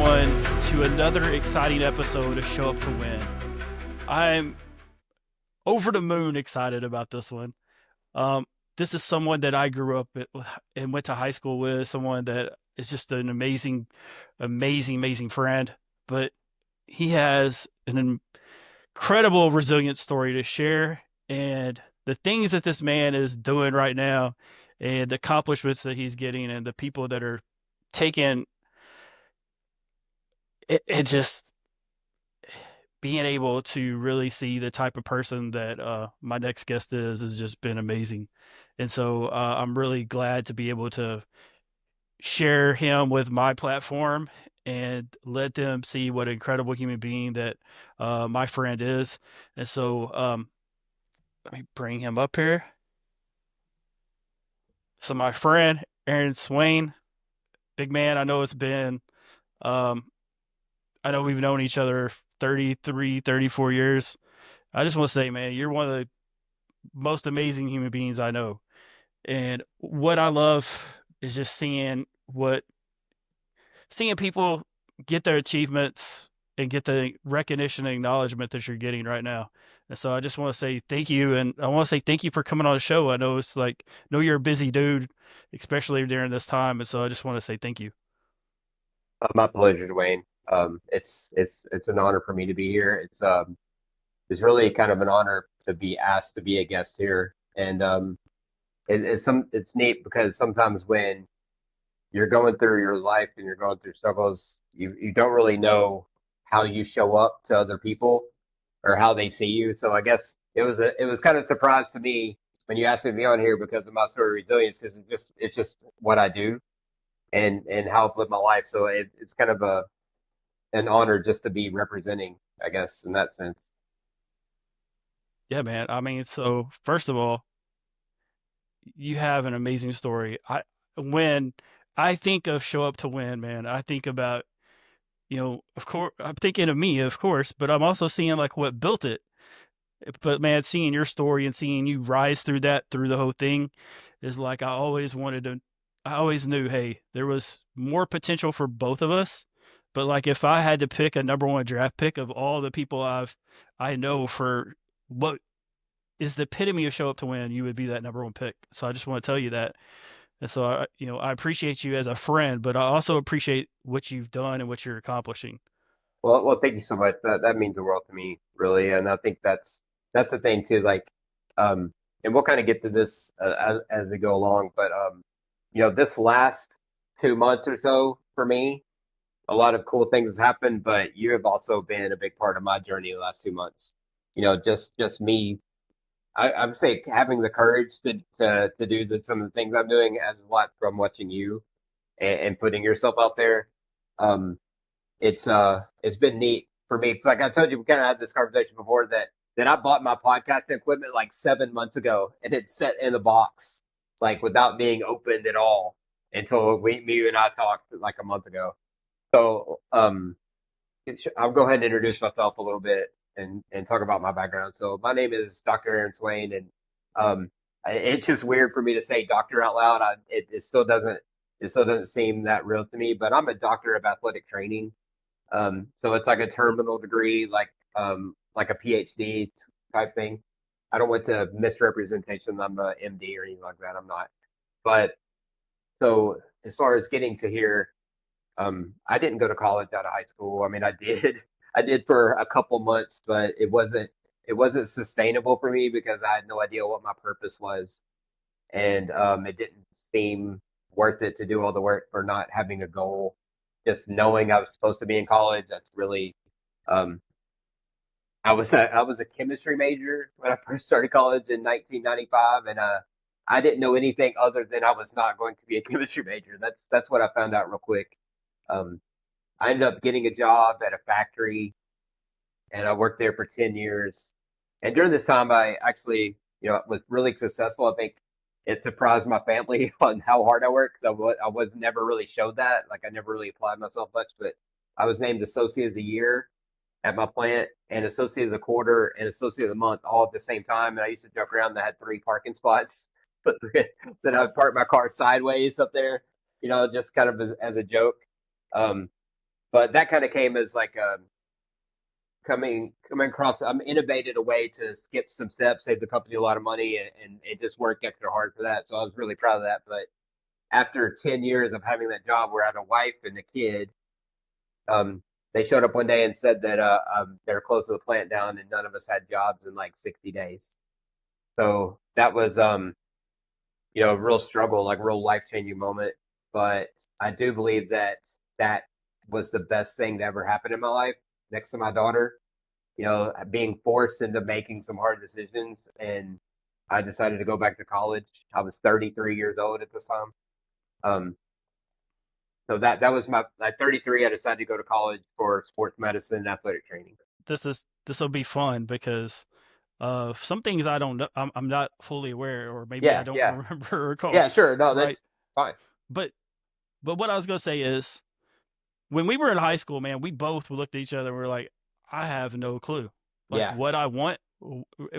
everyone, to another exciting episode of Show Up to Win. I'm over the moon excited about this one. Um, this is someone that I grew up with and went to high school with, someone that is just an amazing friend. But he has an incredible resilient story to share, and the things that this man is doing right now, and the accomplishments that he's getting, and the people that are taking it just being able to really see the type of person that my next guest is has just been amazing. And so I'm really glad to be able to share him with my platform and let them see what an incredible human being that my friend is. And so let me bring him up here. So my friend, Aaron Swain, big man, um, I know we've known each other 33, 34 years. I just want to say, man, you're one of the most amazing human beings I know. And what I love is just seeing people get their achievements and get the recognition and acknowledgement that you're getting right now. And so I just want to say thank you, and I want to say thank you for coming on the show. I know know you're a busy dude, especially during this time, and so I just want to say thank you. My pleasure, Dwayne. It's an honor for me to be here. It's really kind of an honor to be asked to be a guest here, and it's neat because sometimes when you're going through your life and you're going through struggles, you don't really know how you show up to other people or how they see you. So I guess it was kind of a surprise to me when you asked me to be on here because of my story of resilience, because it's just what I do and how I've lived my life. So it's kind of an honor just to be representing, I guess, in that sense. Yeah, man. I mean, so first of all, you have an amazing story. When I think of Show Up to Win, man, I think about, of course, I'm thinking of me, of course, but I'm also seeing like what built it. But man, seeing your story and seeing you rise through through the whole thing is like I always knew, hey, there was more potential for both of us. But like if I had to pick a number one draft pick of all the people I know for what is the epitome of Show Up to Win, you would be that number one pick. So I just want to tell you that. And so I appreciate you as a friend, but I also appreciate what you've done and what you're accomplishing. Well, thank you so much. That means the world to me, really, and I think that's the thing too. Like, and we'll kind of get to this as we go along, but this last 2 months or so for me, a lot of cool things has happened, but you have also been a big part of my journey the last 2 months. Just me. I would say having the courage to do some of the things I'm doing as a lot from watching you and putting yourself out there. Um, it's been neat for me. It's like I told you, we kind of had this conversation before that I bought my podcasting equipment like 7 months ago and it's set in the box, like without being opened at all until you and I talked like a month ago. So I'll go ahead and introduce myself a little bit and talk about my background. So my name is Dr. Aaron Swain, and it's just weird for me to say doctor out loud. It still doesn't seem that real to me. But I'm a doctor of athletic training. So it's like a terminal degree, like a PhD type thing. I don't want to misrepresentation. I'm a MD or anything like that. I'm not. But so as far as getting to here, I didn't go to college out of high school. I mean, I did for a couple months, but it wasn't sustainable for me because I had no idea what my purpose was, and it didn't seem worth it to do all the work for not having a goal. Just knowing I was supposed to be in college, that's really. Um, I was a chemistry major when I first started college in 1995, and I didn't know anything other than I was not going to be a chemistry major. That's what I found out real quick. Um, I ended up getting a job at a factory, and I worked there for 10 years. And during this time, I actually, was really successful. I think it surprised my family on how hard I worked because I was never really showed that. Like I never really applied myself much, but I was named Associate of the Year at my plant and Associate of the Quarter and Associate of the Month all at the same time. And I used to joke around that I had three parking spots, but then I'd park my car sideways up there, just kind of as a joke. Um, But that kind of came as like coming across. I'm innovated a way to skip some steps, save the company a lot of money, and it just worked extra hard for that. So I was really proud of that. But after 10 years of having that job where I had a wife and a kid, um, they showed up one day and said that they're closing the plant down and none of us had jobs in like 60 days. So that was, a real struggle, like a real life changing moment. But I do believe that that was the best thing that ever happened in my life next to my daughter, being forced into making some hard decisions. And I decided to go back to college. I was 33 years old at this time. Um, so that was my at 33. I decided to go to college for sports medicine and athletic training. This will be fun because some things I don't know, I'm not fully aware, or maybe I Yeah, don't yeah, remember or recall. yeah. Sure, no, Right, that's fine. but what I was gonna say is when we were in high school, man, we both looked at each other and we are like, I have no clue. Like Yeah, what I want,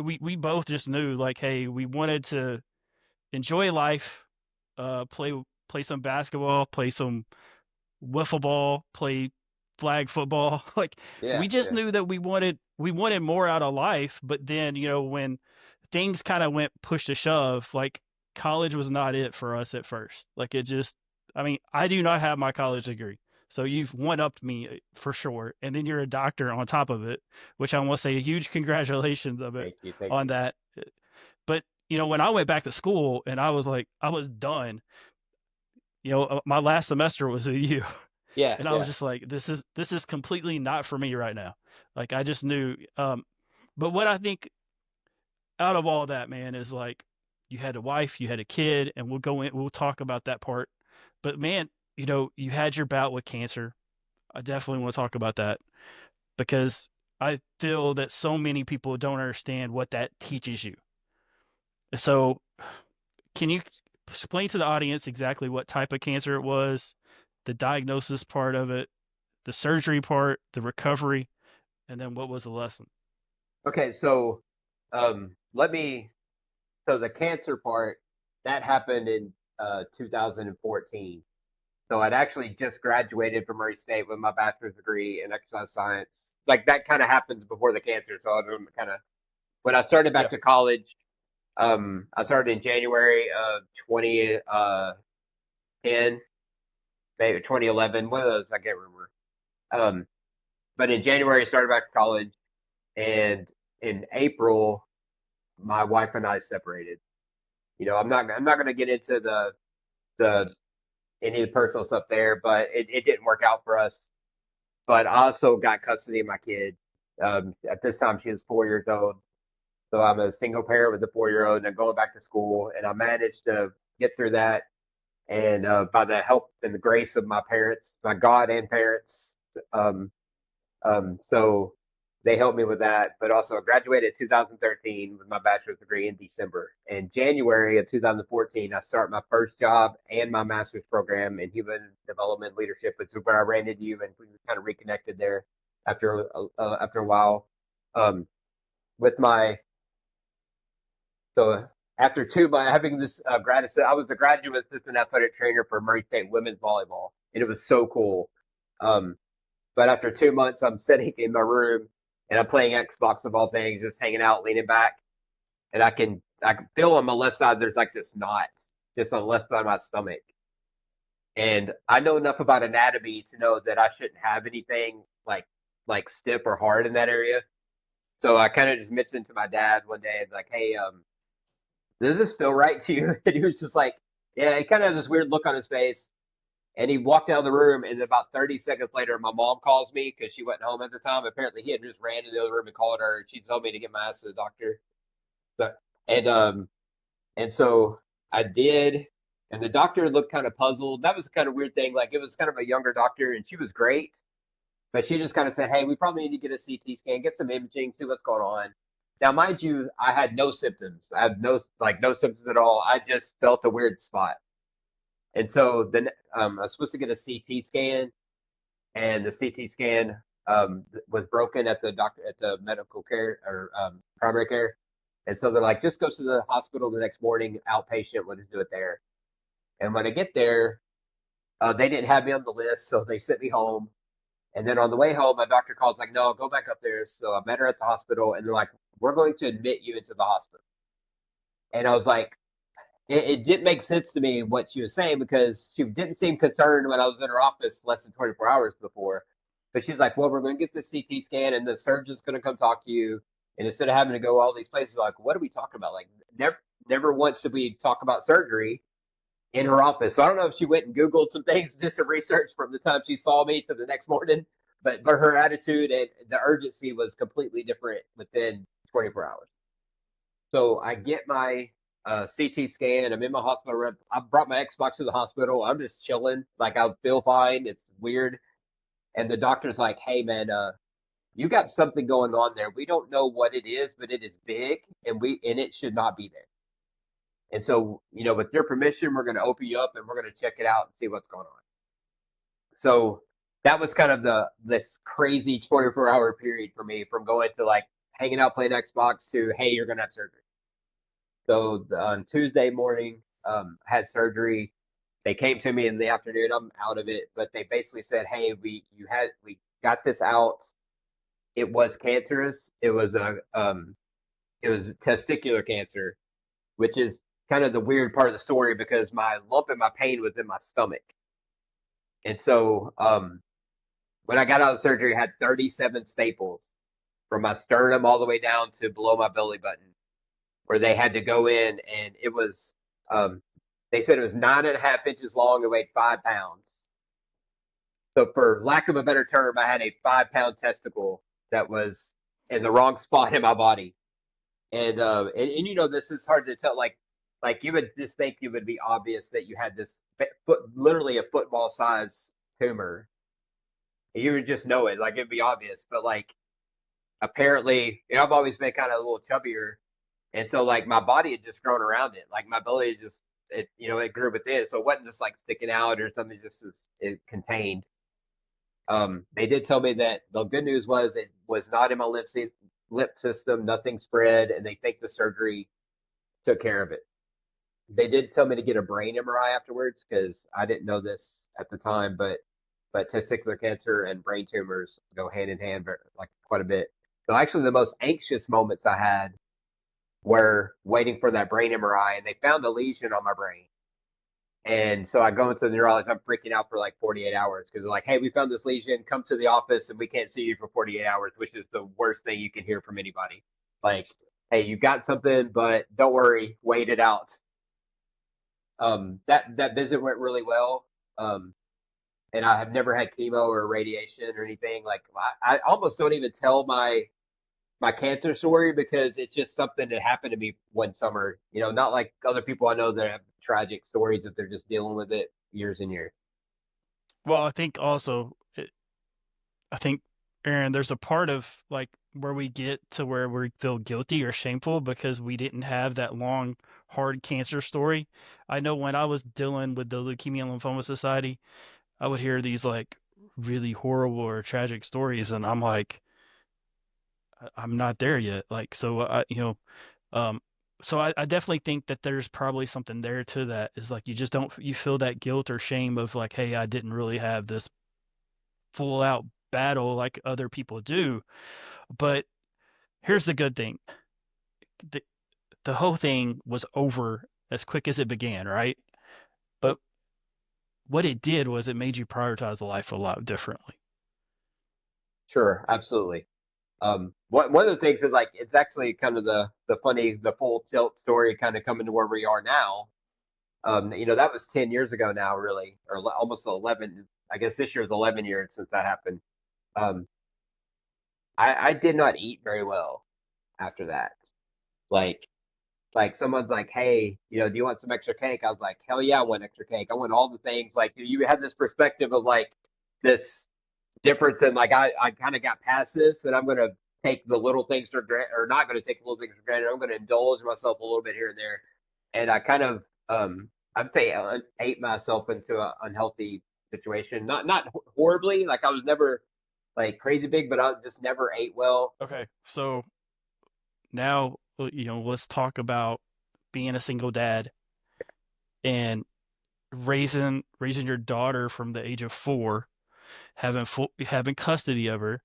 we both just knew like, hey, we wanted to enjoy life, play some basketball, play some wiffle ball, play flag football. Like yeah, we just yeah. knew that we wanted more out of life. But then when things kind of went push to shove, like college was not it for us at first. Like it just, I mean, I do not have my college degree. So you've one upped me for sure, and then you're a doctor on top of it, which I want to say a huge congratulations of it Thank you, thank on you. that. But when I went back to school and I was like, I was done. My last semester was with you, Yeah, and I was yeah. just like, this is completely not for me right now. Like I just knew. But what I think out of all that, man, is like you had a wife, you had a kid, and we'll talk about that part. But man, you had your bout with cancer. I definitely want to talk about that because I feel that so many people don't understand what that teaches you. So, can you explain to the audience exactly what type of cancer it was, the diagnosis part of it, the surgery part, the recovery, and then what was the lesson? Okay, so let me. So the cancer part that happened in 2014. So I'd actually just graduated from Murray State with my bachelor's degree in exercise science. Like that kind of happens before the cancer. So I kind of when I started Yeah, back to college, I started in January of 2010, maybe 2011, one of those I can't remember. Um, but in January, I started back to college, and in April, my wife and I separated. I'm not going to get into the any of the personal stuff there, but it didn't work out for us. But I also got custody of my kid. At this time, she was 4 years old. So I'm a single parent with a 4 year old, and I'm going back to school. And I managed to get through that. And by the help and the grace of my parents, my God and parents, um, so they helped me with that. But also, I graduated in 2013 with my bachelor's degree in December. In January of 2014, I start my first job and my master's program in human development leadership, which is where I ran into you, and we kind of reconnected there after a while. Um, with my so after by having this I was a graduate assistant athletic trainer for Murray State women's volleyball, and it was so cool. Um, but after 2 months, I'm sitting in my room and I'm playing Xbox of all things, just hanging out, leaning back, and I can feel on my left side there's like this knot just on the left side of my stomach. And I know enough about anatomy to know that I shouldn't have anything like stiff or hard in that area. So I kind of just mentioned to my dad one day, like, "Hey, does this feel right to you?" And he was just like, "Yeah." He kind of had this weird look on his face, and he walked out of the room. And about 30 seconds later, my mom calls me because she wasn't home at the time. Apparently, he had just ran to the other room and called her. She told me to get my ass to the doctor. So, and and so I did, and the doctor looked kind of puzzled. That was a kind of weird thing. Like it was kind of a younger doctor, and she was great, but she just kind of said, "Hey, we probably need to get a CT scan, get some imaging, see what's going on." Now, mind you, I had no symptoms. I had no symptoms at all. I just felt a weird spot, and so then I was supposed to get a CT scan, and the CT scan was broken at the medical care or primary care, and so they're like, just go to the hospital the next morning, outpatient. We'll just do it there. And when I get there, they didn't have me on the list, so they sent me home. And then on the way home, my doctor calls like, no, go back up there. So I met her at the hospital, and they're like, we're going to admit you into the hospital. And I was like, it didn't make sense to me what she was saying because she didn't seem concerned when I was in her office less than 24 hours before. But she's like, well, we're going to get the CT scan and the surgeon's going to come talk to you. And instead of having to go all these places, like, what are we talking about? Like, never once did we talk about surgery in her office. So I don't know if she went and Googled some things, did some research from the time she saw me to the next morning. But her attitude and the urgency was completely different within 24 hours. So I get my CT scan. I'm in my hospital room. I brought my Xbox to the hospital. I'm just chilling. Like I feel fine. It's weird. And the doctor's like, "Hey man, you got something going on there. We don't know what it is, but it is big, and it should not be there. And so, with your permission, we're going to open you up and we're going to check it out and see what's going on." So that was kind of this crazy 24-hour period for me from going to like hanging out playing Xbox to, hey, you're going to have surgery. So on Tuesday morning, had surgery. They came to me in the afternoon. I'm out of it, but they basically said, "Hey, we got this out. It was cancerous. It was testicular cancer, which is kind of the weird part of the story because my lump and my pain was in my stomach, and so when I got out of surgery, I had 37 staples from my sternum all the way down to below my belly button where they had to go in, and it was they said it was 9.5 inches long and weighed 5 pounds. So for lack of a better term, I had a 5 pound testicle that was in the wrong spot in my body. And this is hard to tell. Like you would just think it would be obvious that you had this literally a football size tumor. You would just know it, like it'd be obvious. But like apparently, I've always been kind of a little chubbier, and so like my body had just grown around it. Like my belly had just it grew within it, so it wasn't just like sticking out or something. Just was it contained. They did tell me that the good news was it was not in my lip system, nothing spread, and they think the surgery took care of it. They did tell me to get a brain MRI afterwards because I didn't know this at the time, but testicular cancer and brain tumors go hand in hand, like quite a bit. So actually, the most anxious moments I had were waiting for that brain MRI, and they found a lesion on my brain. And so I go into the neurologist. I'm freaking out for like 48 hours because they're like, "Hey, we found this lesion. Come to the office, and we can't see you for 48 hours," which is the worst thing you can hear from anybody. Like, "Hey, you got something, but don't worry, wait it out." That visit went really well. And I have never had chemo or radiation or anything. Like, I almost don't even tell my cancer story because it's just something that happened to me one summer. Not like other people I know that have tragic stories that they're just dealing with it years and years. Well, I think also, I think, Aaron, there's a part of like where we get to where we feel guilty or shameful because we didn't have that long, hard cancer story. I know when I was dealing with the Leukemia and Lymphoma Society, I would hear these like really horrible or tragic stories, and I'm like, I'm not there yet. Like, so um, so I definitely think that there's probably something there to that. Is like you feel that guilt or shame of like, hey, I didn't really have this full out battle like other people do. But here's the good thing: the the whole thing was over as quick as it began, right? But what it did was it made you prioritize life a lot differently. Sure, absolutely. One of the things is like it's actually kind of the full tilt story kind of coming to where we are now. That was 10 years ago now, really, or almost 11. I guess this year is 11 years since that happened. Um, I did not eat very well after that. Like, like someone's like, "Hey, do you want some extra cake?" I was like, "Hell yeah, I want extra cake. I want all the things." Like you have this perspective of like this difference, and like I kind of got past this, and I'm gonna take the little things for granted, or not gonna take the little things for granted. I'm gonna indulge myself a little bit here and there, and I kind of I'd say ate myself into an unhealthy situation. Not horribly, like I was never like crazy big, but I just never ate well. Okay, so now let's talk about being a single dad and raising your daughter from the age of 4. having custody of her,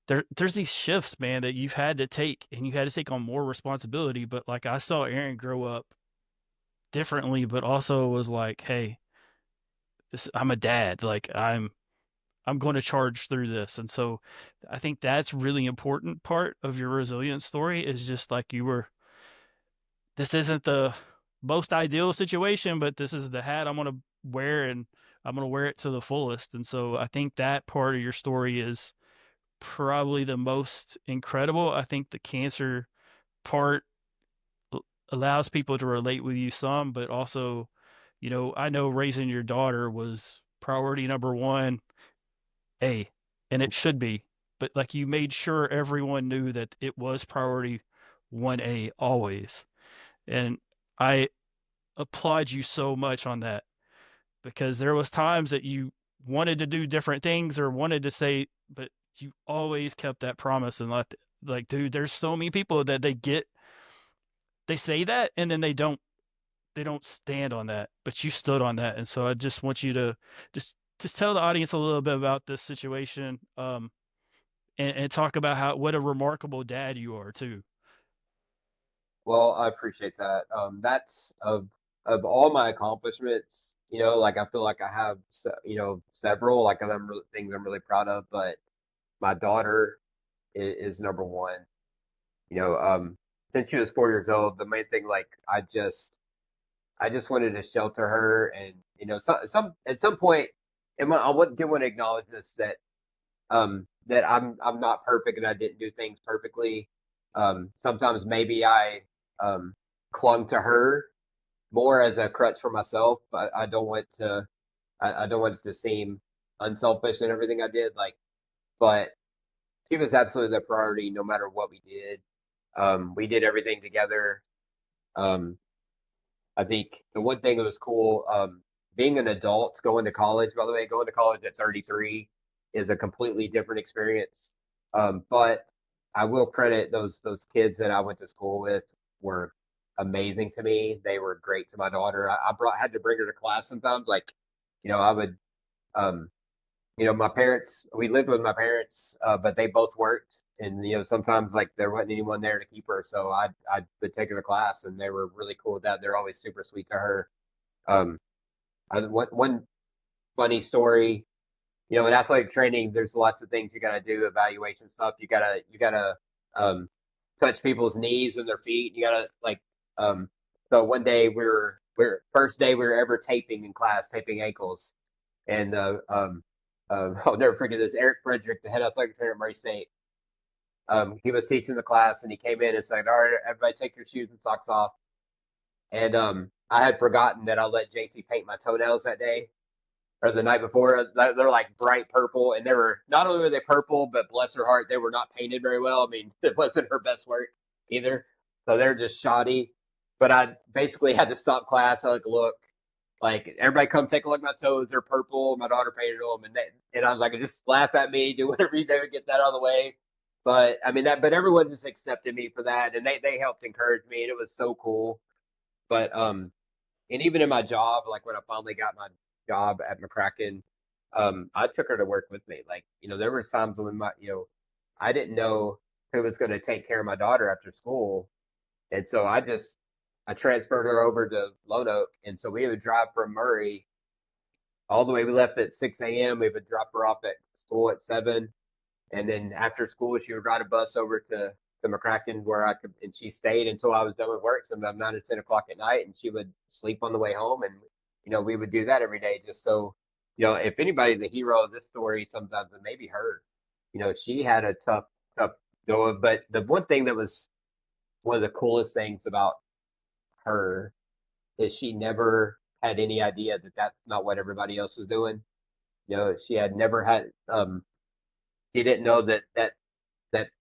there's these shifts, man, that you've had to take, and you had to take on more responsibility. But like I saw Aaron grow up differently, but also was like, hey, I'm a dad. Like I'm going to charge through this. And so I think that's really important part of your resilience story is just like this isn't the most ideal situation, but this is the hat I'm going to wear and I'm going to wear it to the fullest. And so I think that part of your story is probably the most incredible. I think the cancer part allows people to relate with you some, but also, I know raising your daughter was priority number one, A, and it should be. But like you made sure everyone knew that it was priority 1A always. And I applaud you so much on that because there was times that you wanted to do different things or wanted to say, but you always kept that promise and like, dude, there's so many people that they say that and then they don't stand on that, but you stood on that. And so I just want you to just tell the audience a little bit about this situation, and talk about what a remarkable dad you are too. Well, I appreciate that. That's of all my accomplishments, like I feel like I have, several like things I'm really proud of, but my daughter is number one. You know, since she was 4 years old, the main thing, like I just wanted to shelter her, and some at some point, I do want to acknowledge this that I'm not perfect and I didn't do things perfectly. Sometimes maybe I um, clung to her more as a crutch for myself. I don't want to I don't want it to seem unselfish in everything I did. But she was absolutely the priority no matter what we did. We did everything together. Um, I think the one thing that was cool, being an adult, going to college, by the way, going to college at 33 is a completely different experience. But I will credit those kids that I went to school with were amazing to me. They were great to my daughter. Had to bring her to class sometimes. Like, I would um, my parents, we lived with my parents, but they both worked, and sometimes like there wasn't anyone there to keep her, so I would take her to class, and they were really cool with that. They're always super sweet to her. Um, one funny story, in athletic training, there's lots of things you got to do, evaluation stuff. You gotta um, touch people's knees and their feet. You gotta like so one day we were first day we were ever taping in class, taping ankles, and I'll never forget this. Eric Frederick, the head athletic trainer at Murray State, he was teaching the class, and he came in and said, "All right, everybody, take your shoes and socks off." And I had forgotten that I let JT paint my toenails that day or the night before. They're like bright purple, and they were not only were they purple, but bless her heart, they were not painted very well. I mean, it wasn't her best work either, so they're just shoddy. But I basically had to stop class. I look, like everybody come take a look at my toes. They're purple. My daughter painted them, and I was like, just laugh at me, do whatever you do to get that out of the way. But I mean but everyone just accepted me for that, and they helped encourage me, and it was so cool. But and even in my job, like when I finally got my job at McCracken, I took her to work with me. Like there were times when I didn't know who was going to take care of my daughter after school, and so I transferred her over to Lone Oak, and so we would drive from Murray all the way. We left at 6 a.m. We would drop her off at school at 7, and then after school she would ride a bus over to McCracken where I could, and she stayed until I was done with work, sometimes 9 or 10 o'clock at night, and she would sleep on the way home, and we would do that every day just so if anybody's the hero of this story, sometimes it may be her. She had a tough go, but the one thing that was one of the coolest things about her is she never had any idea that that's not what everybody else was doing. She had never had she didn't know that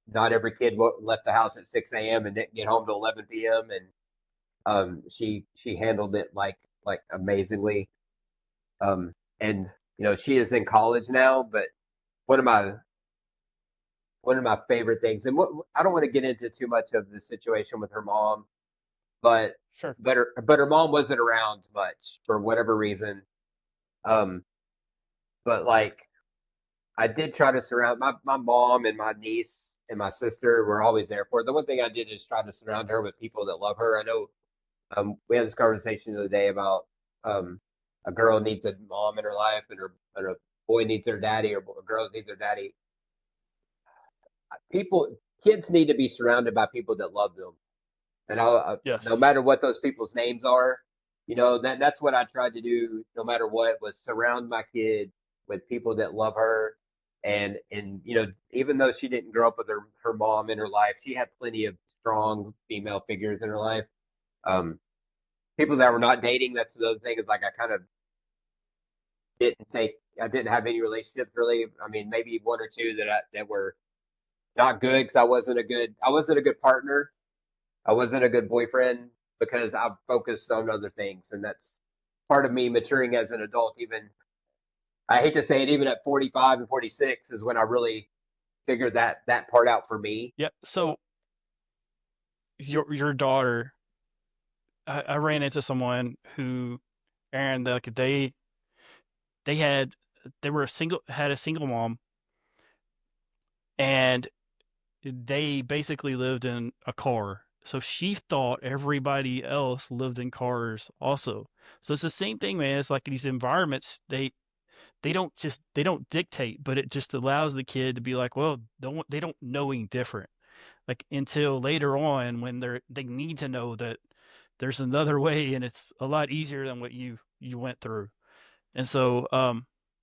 not every kid left the house at 6 a.m. and didn't get home till 11 p.m. And she handled it like amazingly. And she is in college now, but one of my one of my favorite things, and I don't want to get into too much of the situation with her mom, but Sure. her mom wasn't around much for whatever reason. Um, but like I did try to surround my mom and my niece and my sister were always there for her. The one thing I did is try to surround her with people that love her. I know we had this conversation the other day about um, a girl needs a mom in her life, and a boy needs their daddy, or girls need their daddy. Kids need to be surrounded by people that love them, and no Yes. matter what those people's names are, that's what I tried to do. No matter what, was surround my kid with people that love her, and even though she didn't grow up with her mom in her life, she had plenty of strong female figures in her life. Um, People that were not dating. That's the other thing, is like I kind of I didn't have any relationships really. I mean, maybe one or two that were not good because I wasn't a good partner. I wasn't a good boyfriend because I focused on other things, and that's part of me maturing as an adult. Even I hate to say it, even at 45 and 46 is when I really figured that part out for me. Yeah. So your daughter, I ran into someone who, and like they had they were a single had a single mom, and they basically lived in a car. So she thought everybody else lived in cars also. So it's the same thing, man. It's like these environments, they don't dictate, but it just allows the kid to be like, well, they don't know any different. Like until later on when they need to know that there's another way and it's a lot easier than what you went through. And so,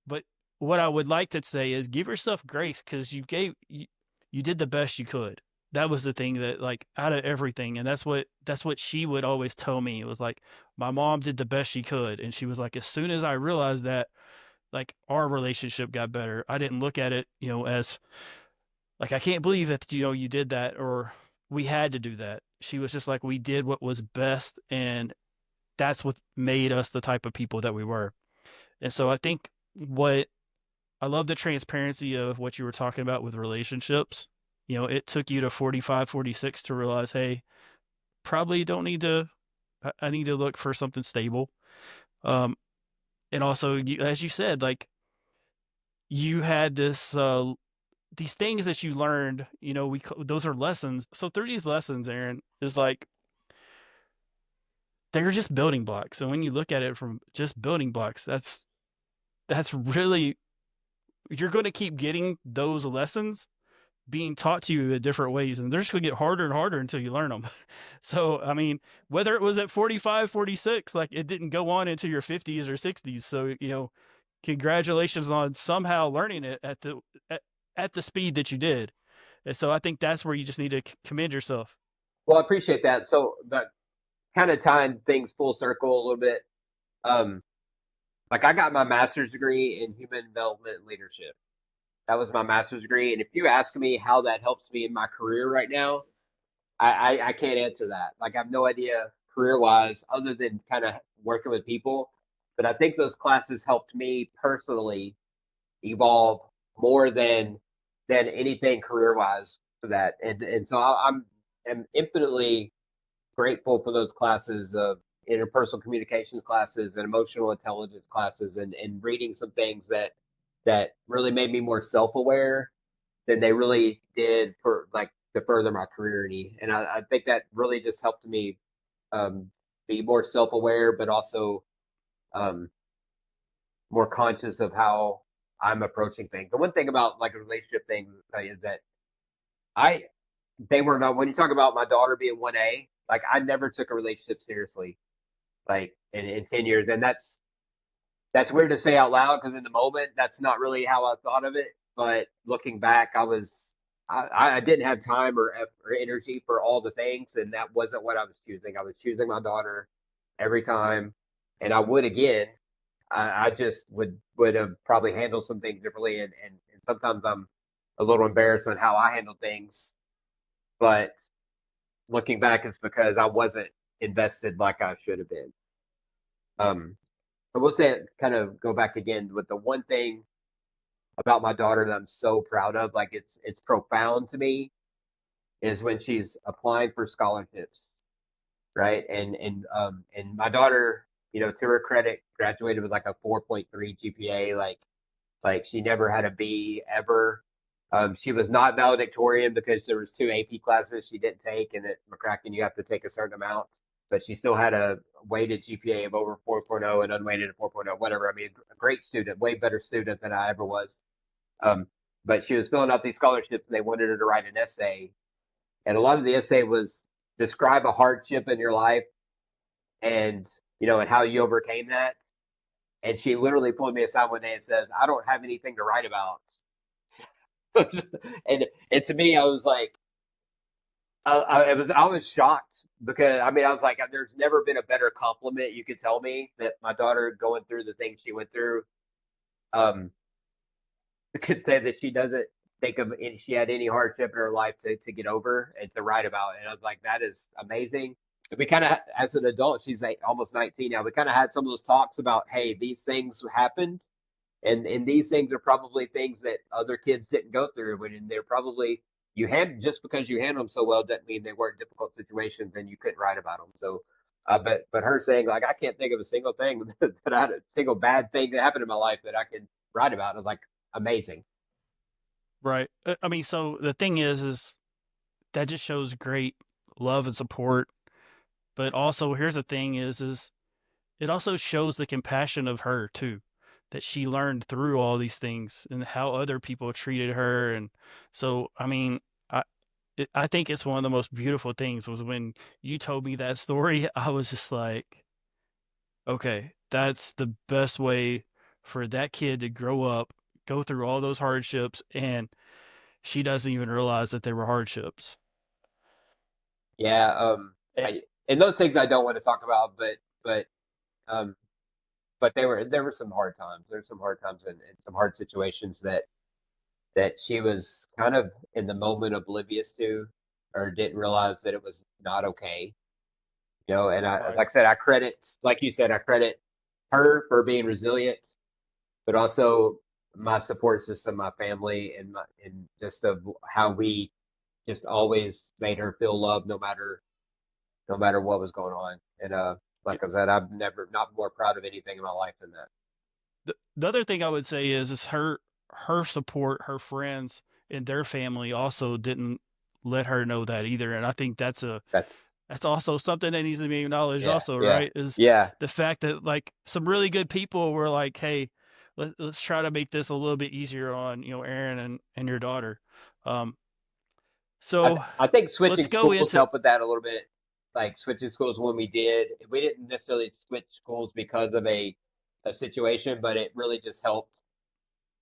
but what I would like to say is give yourself grace because you did the best you could. That was the thing that like out of everything, and that's what she would always tell me. It was like my mom did the best she could, and she was like, as soon as I realized that, like our relationship got better. I didn't look at it, as like I can't believe that you did that or we had to do that. She was just like we did what was best, and that's what made us the type of people that we were. And so I think what I love the transparency of what you were talking about with relationships. It took you to 45, 46 to realize, hey, probably don't need to, I need to look for something stable. Um, and also, as you said, like you had these things that you learned, those are lessons. So through these lessons, Aaron, is like, they're just building blocks. And when you look at it from just building blocks, that's really, you're going to keep getting those lessons being taught to you in different ways, and they're just going to get harder and harder until you learn them. So I mean, whether it was at 45, 46, like it didn't go on into your 50s or 60s, so congratulations on somehow learning it at the speed that you did. And so I think that's where you just need to commend yourself. Well, I appreciate that. So that kind of tying things full circle a little bit. Um, like I got my master's degree in human development and leadership. That was my master's degree, and if you ask me how that helps me in my career right now, I can't answer that. Like I have no idea career wise, other than kind of working with people. But I think those classes helped me personally evolve more than anything career wise for that. And so am infinitely grateful for those classes of interpersonal communications classes and emotional intelligence classes, and reading some things that really made me more self aware than they really did for like to further my career. And I think that really just helped me um, be more self aware, but also um, more conscious of how I'm approaching things. The one thing about like a relationship thing is that I they were not, when you talk about my daughter being 1A, like I never took a relationship seriously, like in 10 years. And that's weird to say out loud because in the moment, that's not really how I thought of it. But looking back, I didn't have time or energy for all the things. And that wasn't what I was choosing. I was choosing my daughter every time. And I would again. I just would have probably handled some things differently. And sometimes I'm a little embarrassed on how I handled things. But looking back, it's because I wasn't invested like I should have been. Um, I will say, kind of go back again with the one thing about my daughter that I'm so proud of, like it's profound to me, is when she's applying for scholarships, right? And my daughter, to her credit, graduated with like a 4.3 GPA, like Like she never had a B ever. She was not valedictorian because there was two AP classes she didn't take, and at McCracken you have to take a certain amount. But she still had a weighted GPA of over 4.0 and unweighted at 4.0, whatever. I mean, a great student, way better student than I ever was. Um, but she was filling out these scholarships, and they wanted her to write an essay, and a lot of the essay was describe a hardship in your life and and how you overcame that. And she literally pulled me aside one day and says, "I don't have anything to write about." and to me, I was like, I was shocked because I mean I was like, there's never been a better compliment you could tell me that my daughter going through the things she went through. Um, could say that she doesn't think of any, she had any hardship in her life to get over and to write about. And I was like, that is amazing. And we kind of, as an adult, she's like almost 19 now. We kind of had some of those talks about, hey, these things happened, and these things are probably things that other kids didn't go through. And they're probably just because you handle them so well doesn't mean they weren't difficult situations and you couldn't write about them. So, but her saying like I can't think of a single thing that I had a single bad thing that happened in my life that I could write about. I was like amazing. Right. I mean, so the thing is that just shows great love and support. But also, here's the thing: is it also shows the compassion of her too, that she learned through all these things and how other people treated her. And so, I mean, I I think it's one of the most beautiful things was when you told me that story. I was just like, okay, that's the best way for that kid to grow up, go through all those hardships, and she doesn't even realize that they were hardships. Yeah, Eh, and those things I don't want to talk about, um, but there were some hard times. There were some hard times and some hard situations that she was kind of in the moment oblivious to, or didn't realize that it was not okay. And Right. like I said, like you said, I credit her for being resilient, but also my support system, my family, and just of how we just always made her feel loved no matter what was going on. And Yeah. like I said, I've never not more proud of anything in my life than that. The other thing I would say is her support, her friends and their family also didn't let her know that either. And I think That's that's also something that needs to be acknowledged yeah, also, yeah, right? Is yeah. the fact that like some really good people were like, hey, let's try to make this a little bit easier on, Aaron and your daughter. Um, I so I think let's switching go schools into helped with that a little bit. Like switching schools when we didn't necessarily switch schools because of a situation, but it really just helped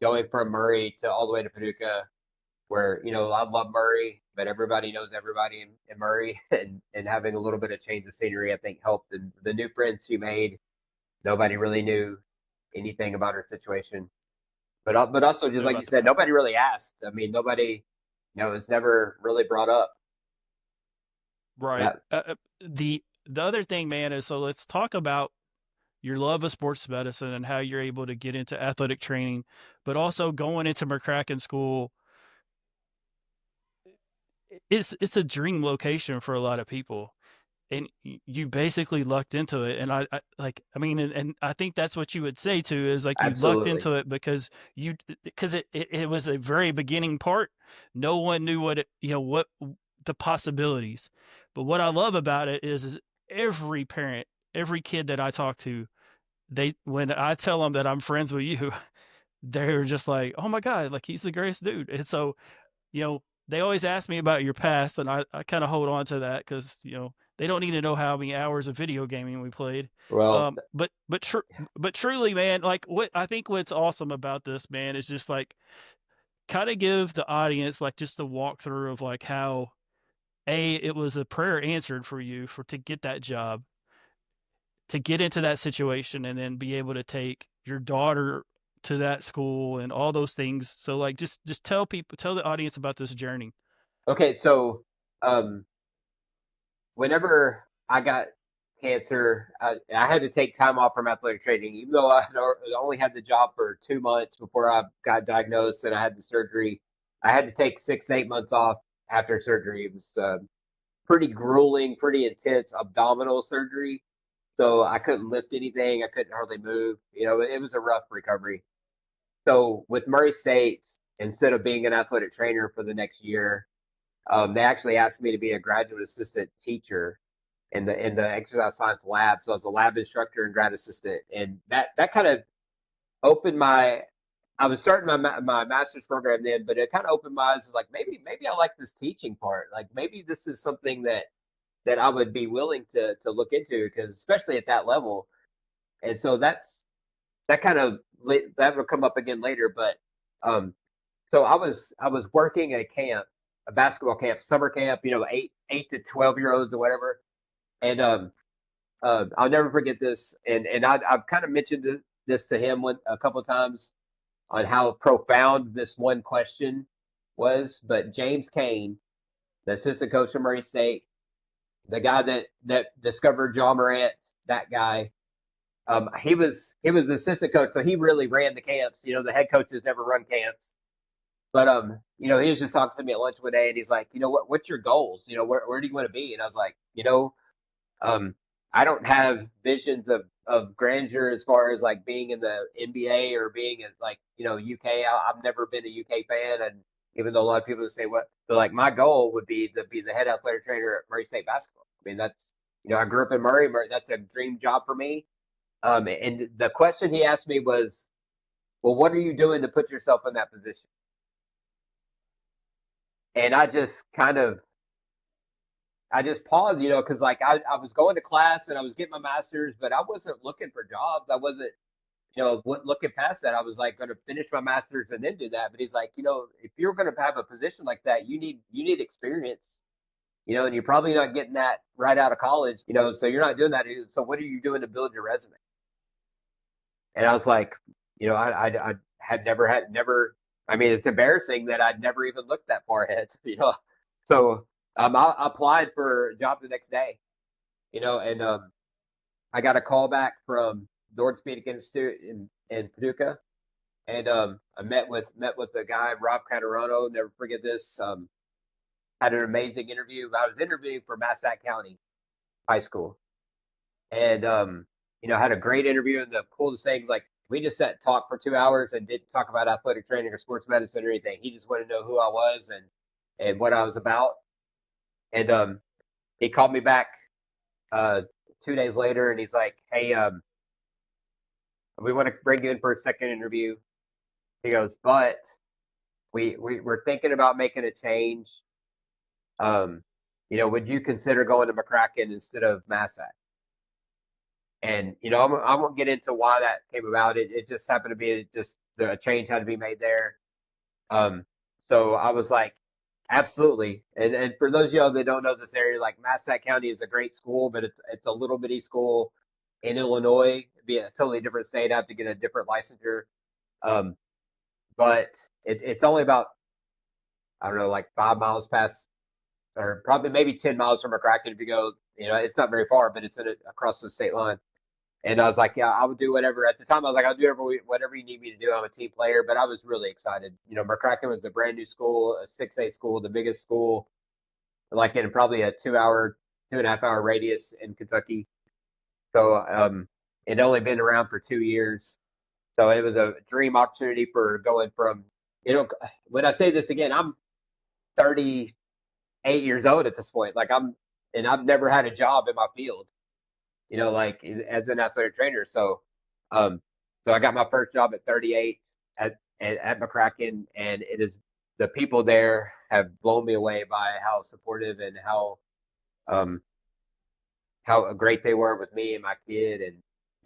going from Murray to all the way to Paducah, where I love Murray, but everybody knows everybody in Murray, and having a little bit of change of scenery, I think helped. And the new friends she made, nobody really knew anything about her situation. But also, just like you about the said, power. nobody really asked. I mean, nobody, it was never really brought up. Right. That The other thing, man, is so let's talk about your love of sports medicine and how you're able to get into athletic training, but also going into McCracken School. It's a dream location for a lot of people, and you basically lucked into it. And I mean, and I think that's what you would say too is like you lucked absolutely. into it because it was a very beginning part. No one knew what the possibilities. But what I love about it is every parent, every kid that I talk to, they when I tell them that I'm friends with you, they're just like, "Oh my god, like he's the greatest dude." And so, they always ask me about your past, and I kind of hold on to that because they don't need to know how many hours of video gaming we played. Well, But truly, man, like what I think what's awesome about this, man, is just like kind of give the audience like just a walkthrough of like how it was a prayer answered for you for to get that job, to get into that situation, and then be able to take your daughter to that school and all those things. So like just tell the audience about this journey. okay, so um, whenever I got cancer, I had to take time off from athletic training, even though I only had the job for 2 months before I got diagnosed and I had the surgery. I had to take 6 to 8 months off after surgery. It was pretty grueling, pretty intense abdominal surgery. So I couldn't lift anything. I couldn't hardly move. It was a rough recovery. So with Murray State, instead of being an athletic trainer for the next year, they actually asked me to be a graduate assistant teacher in the exercise science lab. So I was a lab instructor and grad assistant, and that kind of opened my. I was starting my master's program then, but it kind of opened my eyes. Like maybe I like this teaching part. Like maybe this is something that I would be willing to look into, because especially at that level. And so that kind of that will come up again later. But um, so I was working at a camp, a basketball camp, summer camp. Eight to 12 year olds or whatever. And I'll never forget this. And I've kind of mentioned this to him a couple of times on how profound this one question was. But James Kane, the assistant coach of Murray State, the guy that discovered John Morant, that guy. He was the assistant coach, so he really ran the camps. The head coaches never run camps. But he was just talking to me at lunch one day, and he's like, what's your goals? Where do you want to be? And I was like, um, I don't have visions of grandeur as far as like being in the NBA or being in like UK. I've never been a UK fan, and even though a lot of people say what, but like my goal would be to be the head athletic trainer at Murray State basketball. I mean, that's I grew up in Murray. That's a dream job for me. And the question he asked me was, well, what are you doing to put yourself in that position? And I just paused, because like I was going to class and I was getting my master's, but I wasn't looking for jobs. I wasn't, looking past that. I was like going to finish my master's and then do that. But he's like, if you're going to have a position like that, you need experience, and you're probably not getting that right out of college, so you're not doing that. So what are you doing to build your resume? And I was like, I had never. I mean, it's embarrassing that I'd never even looked that far ahead, So I applied for a job the next day, and I got a call back from the Orthopedic Institute in Paducah, and I met with the guy Rob Caterano. Never forget this. Had an amazing interview. I was interviewing for Massac County High School, and had a great interview. And the coolest things, like we just sat and talked for 2 hours and didn't talk about athletic training or sports medicine or anything. He just wanted to know who I was and what I was about. And he called me back uh, 2 days later, and he's like, "Hey, we want to bring you in for a second interview." He goes, "But we're thinking about making a change. Would you consider going to McCracken instead of Massac?" And I won't get into why that came about. It just happened to be just a change had to be made there. Um, so I was like, absolutely. And for those of y'all that don't know this area, like Massac County is a great school, but it's a little bitty school in Illinois. It'd be a totally different state. I have to get a different licensure. Um, but it's only about, I don't know, like 5 miles past, or probably maybe 10 miles from McCracken if you go. It's not very far, but it's across the state line. And I was like, yeah, I would do whatever. At the time, I was like, I'll do whatever you need me to do. I'm a team player, but I was really excited. McCracken was a brand new school, a 6A school, the biggest school, like in probably a 2 hour, 2.5 hour radius in Kentucky. So it only been around for 2 years. So it was a dream opportunity for going from, when I say this again, I'm 38 years old at this point. And I've never had a job in my field, like as an athletic trainer. Um, so I got my first job at 38 at McCracken, and it is the people there have blown me away by how supportive and um, how great they were with me and my kid,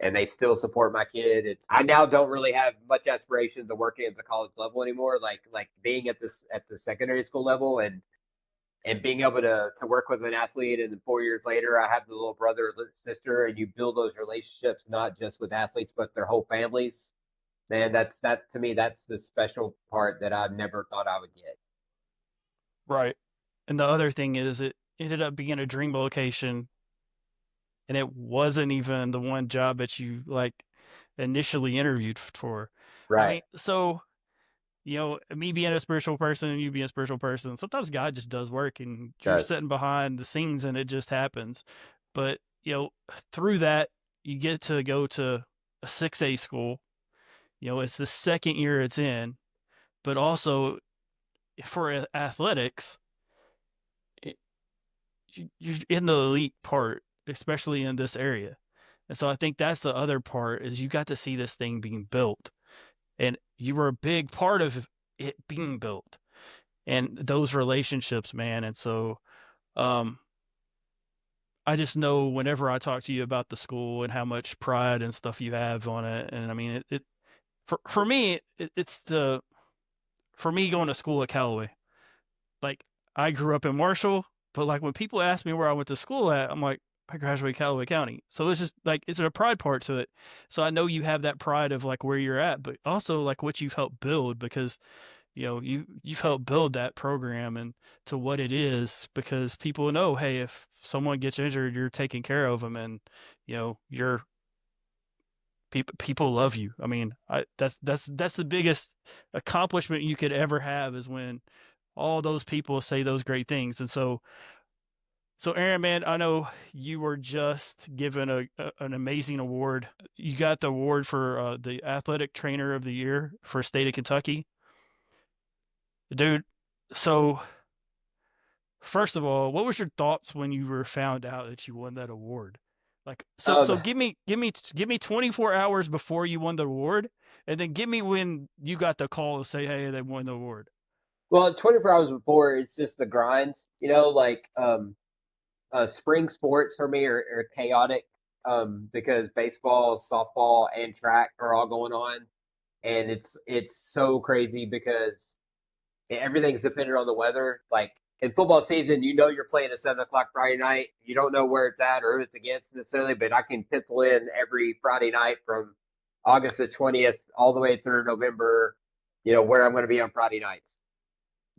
and they still support my kid. I now don't really have much aspirations of working at the college level anymore, like being at the secondary school level and being able to work with an athlete, and then 4 years later I have the little brother or sister, and you build those relationships not just with athletes but their whole families. Man, that to me, that's the special part that I never thought I would get. Right. And the other thing is, it ended up being a dream location, and it wasn't even the one job that you like initially interviewed for. I Right. mean, so me being a spiritual person, you being a spiritual person, sometimes God just does work, and you're Does. sitting behind the scenes, and it just happens. But through that, you get to go to a 6A school. It's the second year it's in, but also for athletics, it, you're in the elite part, especially in this area. And so I think that's the other part is you got to see this thing being built, and you were a big part of it being built and those relationships, man. And so, um, I just know whenever I talk to you about the school and how much pride and stuff you have on it, and I mean, for me, it's the for me going to school at Callaway. Like I grew up in Marshall, but like when people ask me where I went to school at, I'm like, I graduated Callaway County. So it's just like it's a pride part to it. So I know you have that pride of like where you're at, but also like what you've helped build because you've helped build that program and to what it is because people know, hey, if someone gets injured, you're taking care of them, and you're people love you. I mean, that's the biggest accomplishment you could ever have is when all those people say those great things. And so Aaron, man, I know you were just given an amazing award. You got the award for the athletic trainer of the year for state of Kentucky, dude. So first of all, what was your thoughts when you were found out that you won that award? Like, so Um, give me 24 hours before you won the award, and then give me when you got the call to say, hey, they won the award. well, 24 hours before, it's just the grinds, like spring sports for me are chaotic because baseball, softball, and track are all going on, and it's so crazy because everything's dependent on the weather. Like in football season, you're playing at 7 o'clock Friday night. You don't know where it's at or who it's against necessarily, but I can pencil in every Friday night from August the 20th all the way through November. Where I'm going to be on Friday nights.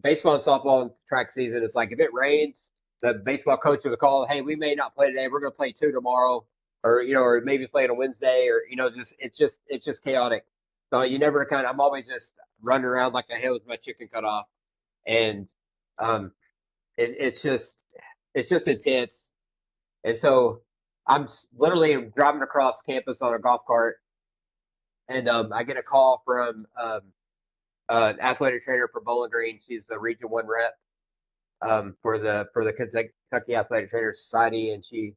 Baseball and softball and track season, it's like if it rains, the baseball coach will call, hey, we may not play today. We're going to play two tomorrow, or maybe play on a Wednesday, or just it's just chaotic. So you never I'm always just running around like a hell with my chicken cut off, and um, it's just intense. And so I'm literally driving across campus on a golf cart, and I get a call from an athletic trainer for Bowling Green. She's the Region One rep for the Kentucky Athletic Trainers Society, and she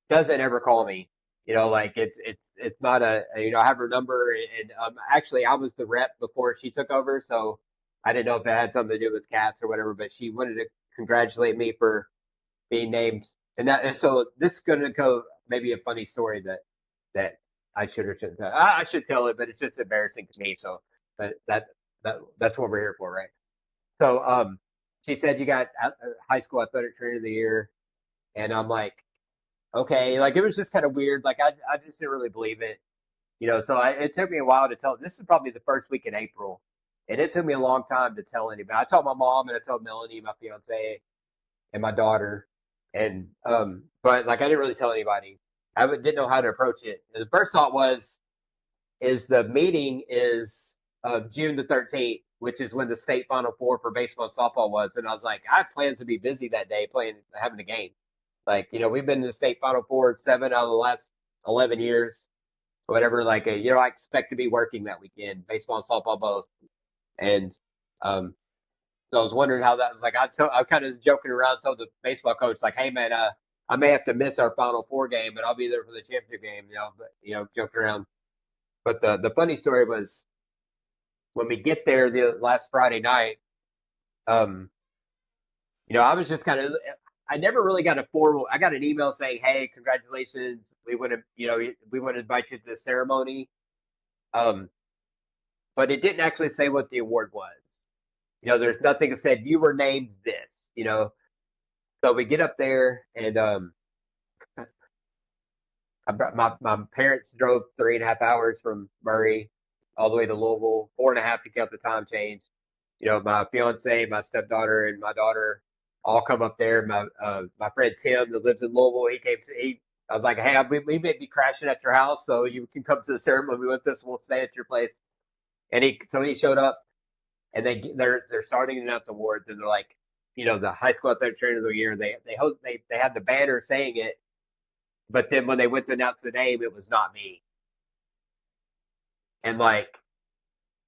doesn't ever call me. Like it's not I have her number, and actually I was the rep before she took over, so I didn't know if it had something to do with cats or whatever. But she wanted to congratulate me for being named, and so this is going to go maybe a funny story that I should or shouldn't tell. I should tell it, but it's just embarrassing to me. So, but that's what we're here for, right? So, she said you got high school athletic trainer of the year, and I'm like, okay, like it was just kind of weird. Like I just didn't really believe it, So it took me a while to tell. This is probably the first week in April, and it took me a long time to tell anybody. I told my mom and I told Melanie, my fiance, and my daughter, and but like I didn't really tell anybody. Didn't know how to approach it. And the first thought is the meeting is June the 13th, which is when the state Final Four for baseball and softball was. And I was like, I plan to be busy that day having a game. Like, we've been in the state Final Four 7 out of the last 11 years, or whatever. Like, I expect to be working that weekend, baseball and softball both. And um, so I was wondering how that was. Like, I'm kind of joking around, told the baseball coach, like, hey, man, I may have to miss our Final Four game, but I'll be there for the championship game, but, joking around. But the funny story was when we get there the last Friday night, um, I was just kind of, I never really got a formal. I got an email saying, "Hey, congratulations! We want to invite you to the ceremony." Um, but it didn't actually say what the award was. There's nothing that said you were named this. So we get up there, and my parents drove 3.5 hours from Murray all the way to Louisville, 4.5 to count the time change. My fiance, my stepdaughter, and my daughter all come up there. My friend Tim that lives in Louisville, he came to he. I was like, hey, we may be crashing at your house, so you can come to the ceremony with us. We'll stay at your place. And he showed up, and they're starting to announce awards, and they're like, the high school athletic trainer of the year. They had the banner saying it, but then when they went to announce the name, it was not me. and I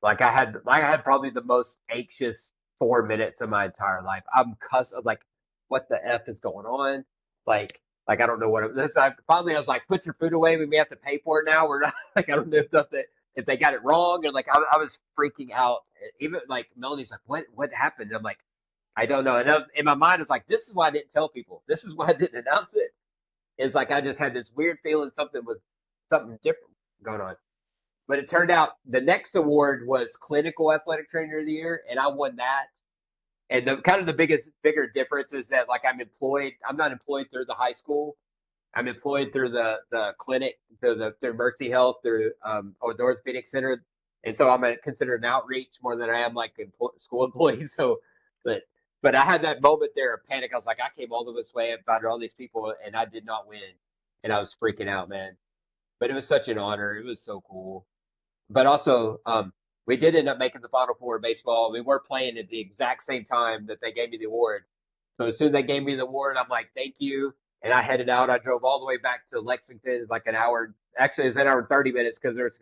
had probably the most anxious 4 minutes of my entire life. Like, what the f is going on? Like I don't know what this. Finally I was like, put your food away. We may have to pay for it now. We're not like I don't know if they got it wrong, and like I was freaking out. Even like Melanie's like, what happened? I'm like, I don't know. And in my mind, it's like, this is why I didn't tell people. This is why I didn't announce it. It's like I just had this weird feeling something different going on. But it turned out the next award was Clinical Athletic Trainer of the Year, and I won that. And the kind of the bigger difference is that like I'm employed. I'm not employed through the high school. I'm employed through the clinic, through Mercy Health, through or the orthopedic center, and so I'm considered an outreach more than I am like school employee. So, but but I had that moment there of panic. I was like, I came all this way, invited all these people, and I did not win, and I was freaking out, man. But it was such an honor. It was so cool. But also, we did end up making the Final Four in baseball. We were playing at the exact same time that they gave me the award. So as soon as they gave me the award, I'm like, thank you. And I headed out. I drove all the way back to Lexington, like an hour. Actually, it's an hour and 30 minutes because there's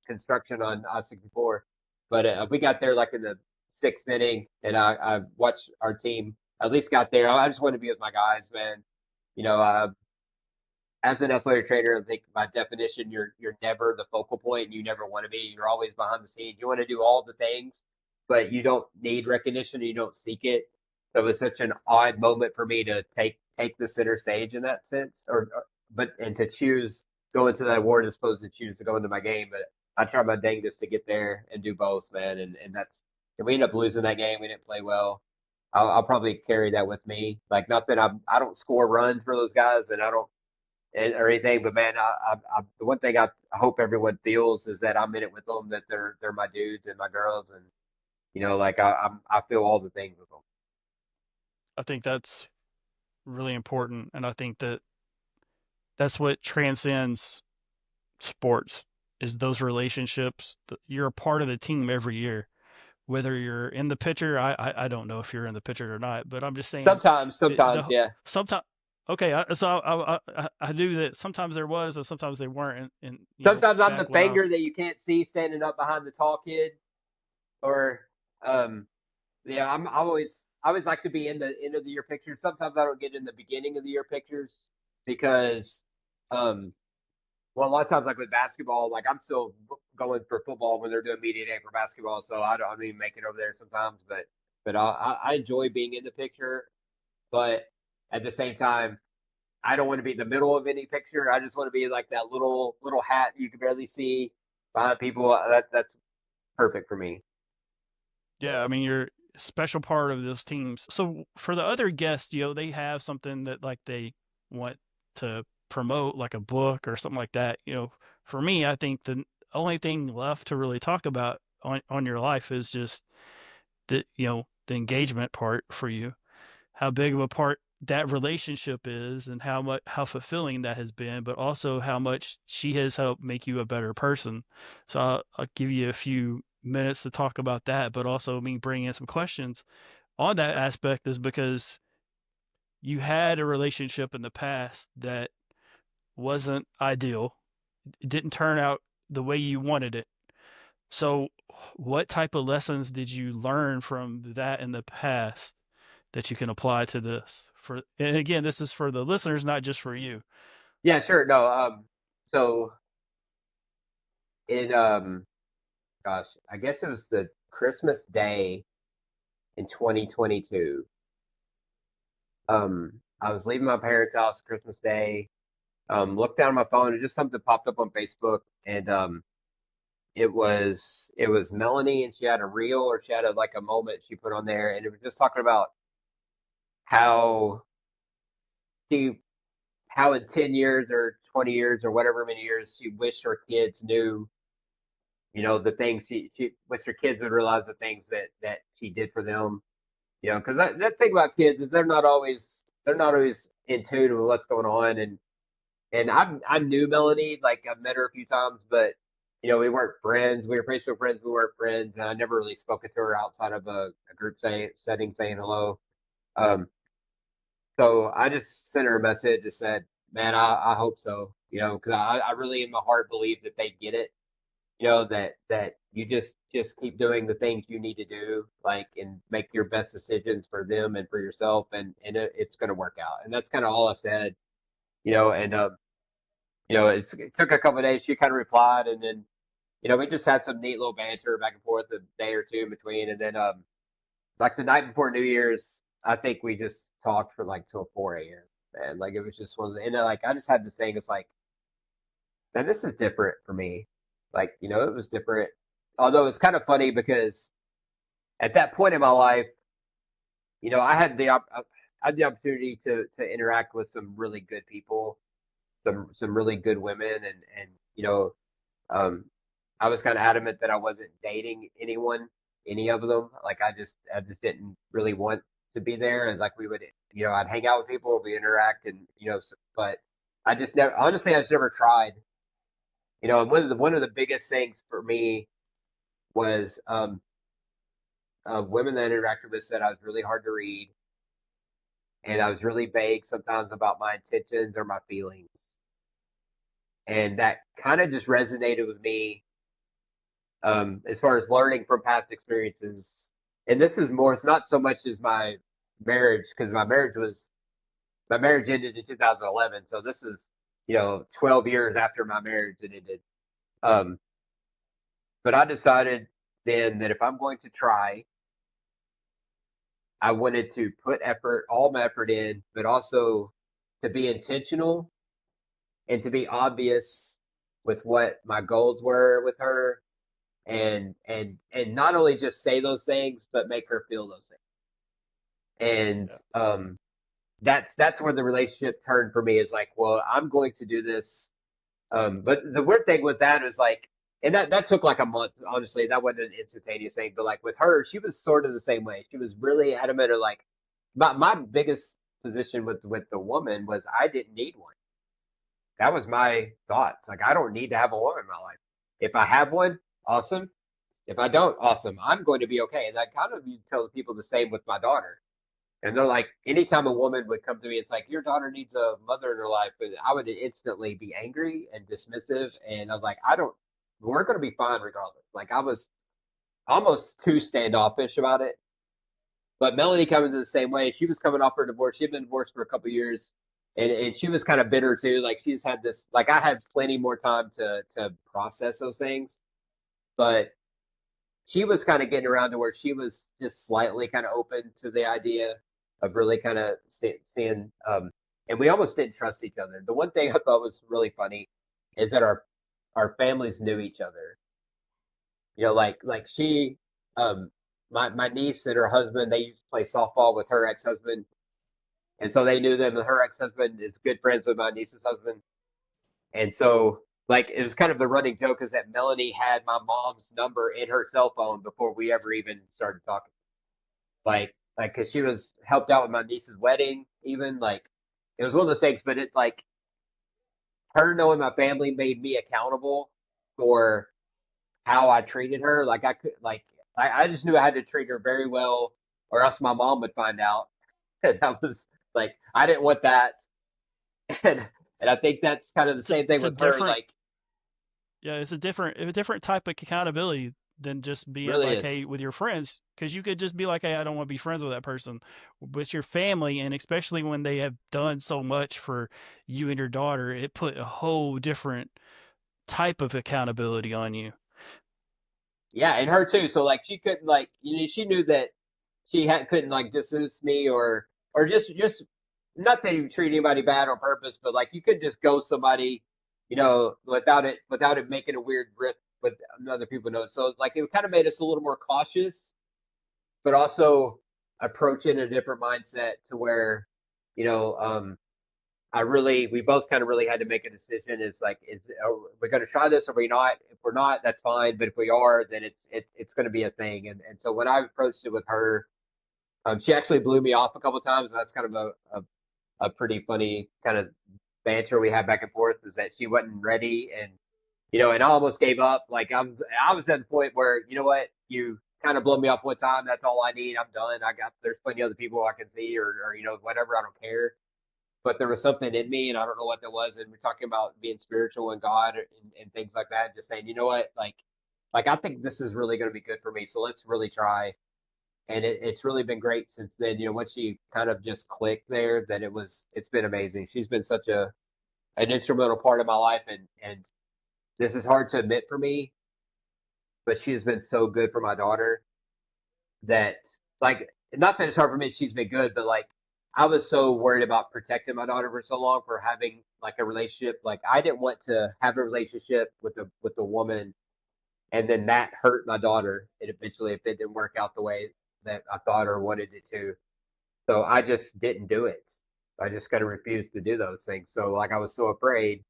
construction on I-64. But we got there like in the sixth inning, and I watched our team at least got there. I just wanted to be with my guys, man. You know, as an athletic trainer, I think by definition, you're never the focal point, and you never want to be. You're always behind the scenes. You want to do all the things, but you don't need recognition. And you don't seek it. So it was such an odd moment for me to take the center stage in that sense, but and to choose go into that award as opposed to choose to go into my game. But I tried my dangest to get there and do both, man. And that's and we ended up losing that game. We didn't play well. I'll probably carry that with me. Like not that I don't score runs for those guys, and I don't or anything. But man, the one thing I hope everyone feels is that I'm in it with them, that they're my dudes and my girls, and like I feel all the things with them. I think that's really important, and I think that that's what transcends sports is those relationships. You're a part of the team every year, whether you're in the picture. I don't know if you're in the picture or not, but I'm just saying Sometimes, the yeah. sometimes. Okay, I knew that sometimes there was and sometimes they weren't, and Sometimes I'm the back when I finger that you can't see standing up behind the tall kid, or um, yeah. I always like to be in the end of the year pictures. Sometimes I don't get in the beginning of the year pictures because um well, a lot of times, like with basketball, like I'm still going for football when they're doing media day for basketball, so I don't even make it over there sometimes. But I enjoy being in the picture, but at the same time, I don't want to be in the middle of any picture. I just want to be like that little hat you can barely see behind people. That's perfect for me. yeah, I mean you're a special part of those teams. So for the other guests, they have something that like they want to promote, like a book or something like that. For me, I think the only thing left to really talk about on your life is just the engagement part for you, how big of a part that relationship is and how fulfilling that has been, but also how much she has helped make you a better person. So I'll give you a few minutes to talk about that, but also me bring in some questions on that aspect is because you had a relationship in the past that wasn't ideal. It didn't turn out the way you wanted it. So what type of lessons did you learn from that in the past that you can apply to this? And again, this is for the listeners, not just for you. Yeah, sure. No, so in gosh, I guess it was the Christmas day in 2022. I was leaving my parents' house Christmas Day. Looked down at my phone and just something popped up on Facebook, and it was Melanie, and she had a reel, or she had like a moment she put on there, and it was just talking about how she how in 10 years or 20 years or whatever many years she wished her kids knew, the things she wished her kids would realize the things that she did for them. Because that thing about kids is they're not always in tune with what's going on, and I knew Melanie, like I've met her a few times, but we weren't friends. We were Facebook friends, we weren't friends, and I never really spoken to her outside of a group setting saying hello. Um, so I just sent her a message that said, "Man, I hope so." Because I really in my heart believe that they get it. that you just keep doing the things you need to do, like, and make your best decisions for them and for yourself, and it's going to work out. And that's kind of all I said, and it took a couple of days. She kind of replied, and then we just had some neat little banter back and forth a day or two in between, and then like the night before New Year's, I think we just talked for like till 4 a.m. And like it was just one of the, and like I just had this thing. It's like, man, this is different for me. Like, it was different. Although it's kind of funny because at that point in my life, I had the opportunity to interact with some really good people, some really good women, and um, I was kind of adamant that I wasn't dating anyone, any of them. Like I just didn't really want to be there, and like we would, I'd hang out with people, we interact, and but I just never, honestly, I just never tried. And one of the biggest things for me was women that I interacted with said I was really hard to read, and I was really vague sometimes about my intentions or my feelings, and that kind of just resonated with me as far as learning from past experiences. And this is more, it's not so much as my marriage, because my marriage ended in 2011. So this is, 12 years after my marriage had ended. Um, but I decided then that if I'm going to try, I wanted to put all my effort in, but also to be intentional and to be obvious with what my goals were with her, and not only just say those things, but make her feel those things. And Yeah. that's where the relationship turned for me. Is like, well, I'm going to do this. But the weird thing with that is like, and that took like a month. Honestly, that wasn't an instantaneous thing. But like with her, she was sort of the same way. She was really adamant. Or like, my biggest position with the woman was I didn't need one. That was my thoughts. Like, I don't need to have a woman in my life. If I have one, awesome. If I don't, awesome. I'm going to be okay. And I kind of tell people the same with my daughter. And they're like, anytime a woman would come to me, it's like, your daughter needs a mother in her life. And I would instantly be angry and dismissive. And I was like, we're going to be fine regardless. Like, I was almost too standoffish about it. But Melanie comes in the same way. She was coming off her divorce. She'd been divorced for a couple of years. And she was kind of bitter too. Like, she's had this, like, I had plenty more time to process those things. But she was kind of getting around to where she was just slightly kind of open to the idea of really kind of seeing, and we almost didn't trust each other. The one thing I thought was really funny is that our families knew each other. Like she, my niece and her husband, they used to play softball with her ex-husband, and so they knew them. Her ex-husband is good friends with my niece's husband, and so, like, it was kind of the running joke is that Melanie had my mom's number in her cell phone before we ever even started talking. Cause she was helped out with my niece's wedding, even like it was one of those things. But it like her knowing my family made me accountable for how I treated her. Like, I just knew I had to treat her very well, or else my mom would find out. And I was like, I didn't want that, and and I think that's kind of the same thing It's a with her. different, Like, yeah, it's a different type of accountability than just being really like, hey, is. with your friends, because you could just be like, hey, I don't want to be friends with that person. With your family, and especially when they have done so much for you and your daughter, it put a whole different type of accountability on you. Yeah, and her too. So like she couldn't like she knew that couldn't like dismiss me, or just not that you treat anybody bad on purpose, but like you could just go somebody, without it making a weird rift with other people know. So like it kind of made us a little more cautious, but also approach it in a different mindset to where, you know, we both kind of really had to make a decision. It's like, are we going to try this? Or are we not? If we're not, that's fine. But if we are, then it's going to be a thing. And so when I approached it with her, she actually blew me off a couple of times. That's kind of a pretty funny kind of banter we had back and forth. Is that she wasn't ready, and I almost gave up. Like I was at the point where, you know what, you kind of blow me off one time. That's all I need. I'm done. There's plenty of other people I can see, or whatever. I don't care. but there was something in me, and I don't know what that was. And we're talking about being spiritual and God and things like that. Just saying, you know what, like I think this is really going to be good for me. So let's really try. And it's really been great since then. You know, once she kind of just clicked there, that it's been amazing. She's been such a an instrumental part of my life, and this is hard to admit for me, but she has been so good for my daughter that like not that it's hard for me. She's been good, but like I was so worried about protecting my daughter for so long for having like a relationship. Like I didn't want to have a relationship with a woman and then that hurt my daughter. And eventually, if it didn't work out the way that I thought or wanted it to, so I just didn't do it. I just kind of refused to do those things. So like I was so afraid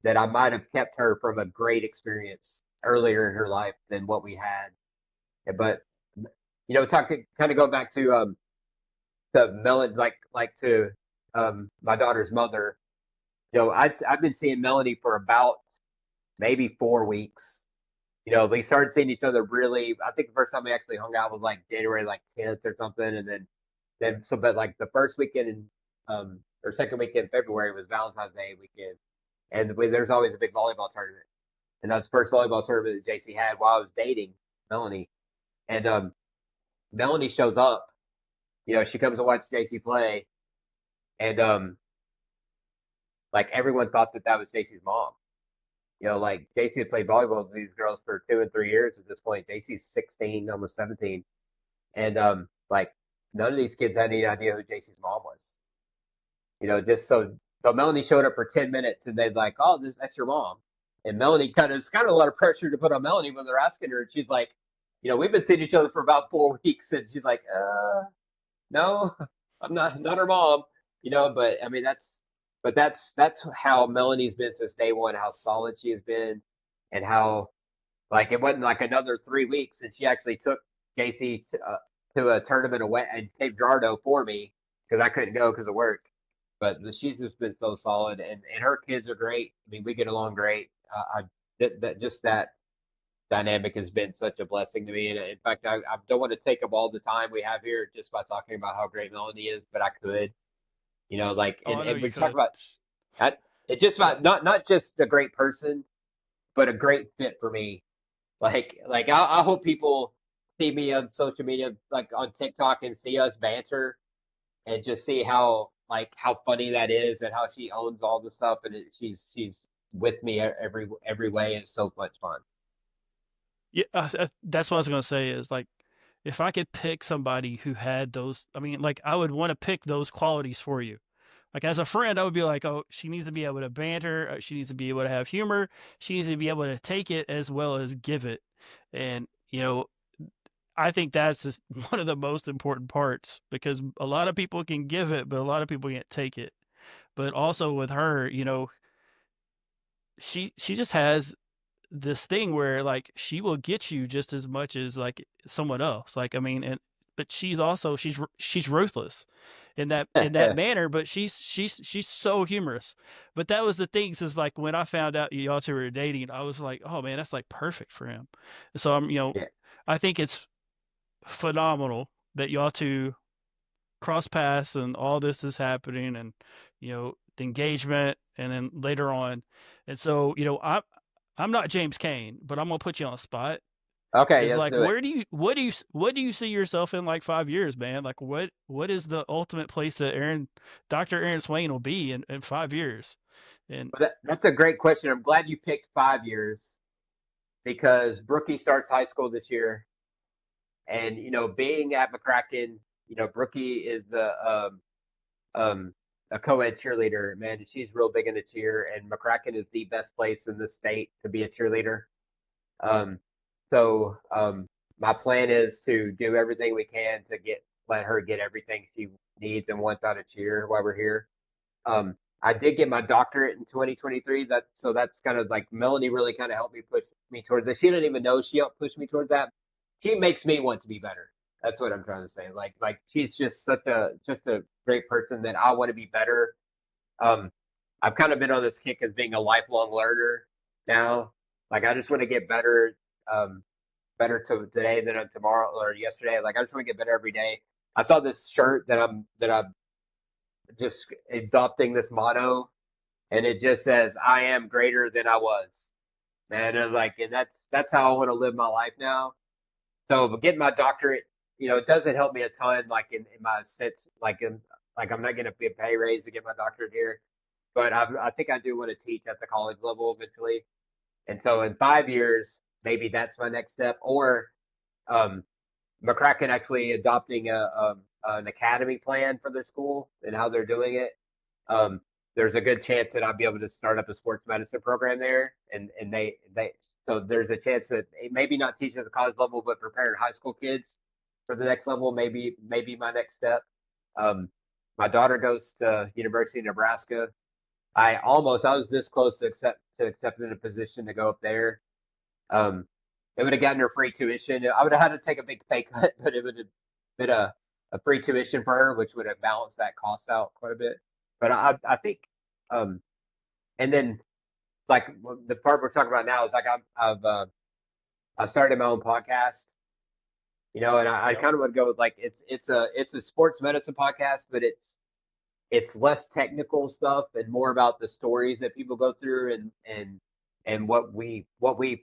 that I might have kept her from a great experience earlier in her life than what we had. But talking kind of go back to Melanie, like to my daughter's mother. I've been seeing Melanie for about maybe 4 weeks. We started seeing each other really. I think the first time we actually hung out was like January like 10th or something, and then so but like the first weekend in or second weekend in February was Valentine's Day weekend, and there's always a big volleyball tournament, and that's the first volleyball tournament that JC had while I was dating Melanie, and Melanie shows up. She comes to watch JC play, and like everyone thought that was JC's mom. Like JC had played volleyball with these girls for 2 and 3 years at this point. JC's 16, almost 17, and like none of these kids had any idea who JC's mom was. Just so Melanie showed up for 10 minutes, and they'd like, oh, that's your mom, and Melanie it's kind of a lot of pressure to put on Melanie when they're asking her, and she's like, we've been seeing each other for about 4 weeks, and she's like, no, I'm not her mom, but I mean that's how Melanie's been since day one, how solid she has been, and how like it wasn't like another 3 weeks, and she actually took JC to a tournament away in Cape Girardeau for me because I couldn't go because of work. But she's just been so solid, and her kids are great. I mean, we get along great. That dynamic has been such a blessing to me. And in fact, I don't want to take up all the time we have here just by talking about how great Melanie is, but I could, like, Oh, I know and you we talk could. about that. It's just Yeah. about not just a great person, but a great fit for me. I hope people see me on social media, like on TikTok, and see us banter and just see how funny that is and how she owns all the stuff and she's with me every way and it's so much fun. Yeah, that's what I was gonna say is like, if I could pick somebody who had those, I mean, like I would want to pick those qualities for you. Like as a friend, I would be like, oh, she needs to be able to banter, she needs to be able to have humor, she needs to be able to take it as well as give it, and I think that's just one of the most important parts because a lot of people can give it, but a lot of people can't take it. But also with her, she just has this thing where like she will get you just as much as like someone else. Like I mean, and but she's ruthless in that manner. But she's so humorous. But that was the thing. Is like when I found out y'all two were dating, I was like, oh man, that's like perfect for him. So Yeah. I think it's phenomenal that y'all two cross paths and all this is happening, and the engagement, and then later on, and so I'm not James Kane, but I'm gonna put you on a spot. Okay, Is let's like, do it. where do you what do you see yourself in like 5 years, man? Like, what is the ultimate place that Dr. Aaron Swain will be in 5 years? And Well, that's a great question. I'm glad you picked 5 years because Brookie starts high school this year, and being at McCracken, Brookie is the um, a co-ed cheerleader. Man, she's real big into cheer, and McCracken is the best place in the state to be a cheerleader. Um, so my plan is to do everything we can to let her get everything she needs and wants out of cheer while we're here. I did get my doctorate in 2023. That's kind of like Melanie really kind of helped me push me towards this. She didn't even know she helped push me towards that. She makes me want to be better. That's what I'm trying to say. Like she's just a great person that I want to be better. Um, I've kind of been on this kick as being a lifelong learner now. Like I just want to get better, um, better to today than tomorrow or yesterday. Like I just want to get better every day. I saw this shirt that I'm just adopting this motto, and it just says, "I am greater than I was." And like, and that's how I want to live my life now. So, but getting my doctorate, it doesn't help me a ton, like in my sense, like I'm not going to be a pay raise to get my doctorate here, but I think I do want to teach at the college level eventually. And so, in 5 years, maybe that's my next step, or um, McCracken actually adopting an academy plan for their school and how they're doing it. Um, there's a good chance that I'll be able to start up a sports medicine program there, and they so there's a chance that maybe not teaching at the college level, but preparing high school kids for the next level. Maybe my next step. Um, my daughter goes to University of Nebraska. I was this close to accepting a position to go up there. Um, it would have gotten her free tuition. I would have had to take a big pay cut, but it would have been a free tuition for her, which would have balanced that cost out quite a bit. But I think, um, and then like the part we're talking about now is like I started my own podcast, and I Yep. kind of would go with like it's a sports medicine podcast, but it's less technical stuff and more about the stories that people go through and what we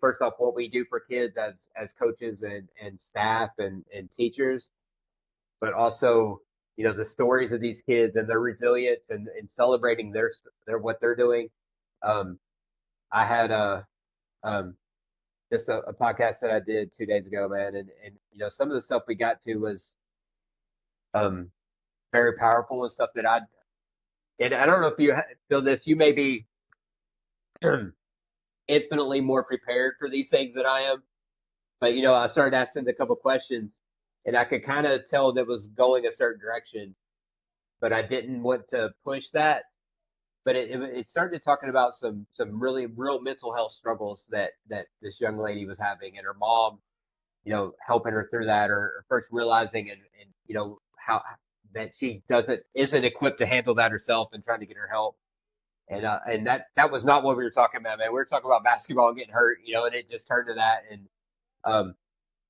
first off what we do for kids as coaches and staff and teachers, but also the stories of these kids and their resilience and celebrating their what they're doing. Um, I had um, just a podcast that I did 2 days ago, man, and some of the stuff we got to was um, very powerful and stuff that I don't know if you feel this. You may be infinitely more prepared for these things than I am. But I started asking a couple questions, and I could kind of tell that was going a certain direction, but I didn't want to push that. But it started talking about some really real mental health struggles that this young lady was having, and her mom, helping her through that, or first realizing and how that she doesn't isn't equipped to handle that herself, and trying to get her help. And that was not what we were talking about, man. We were talking about basketball and getting hurt, and it just turned to that. And um,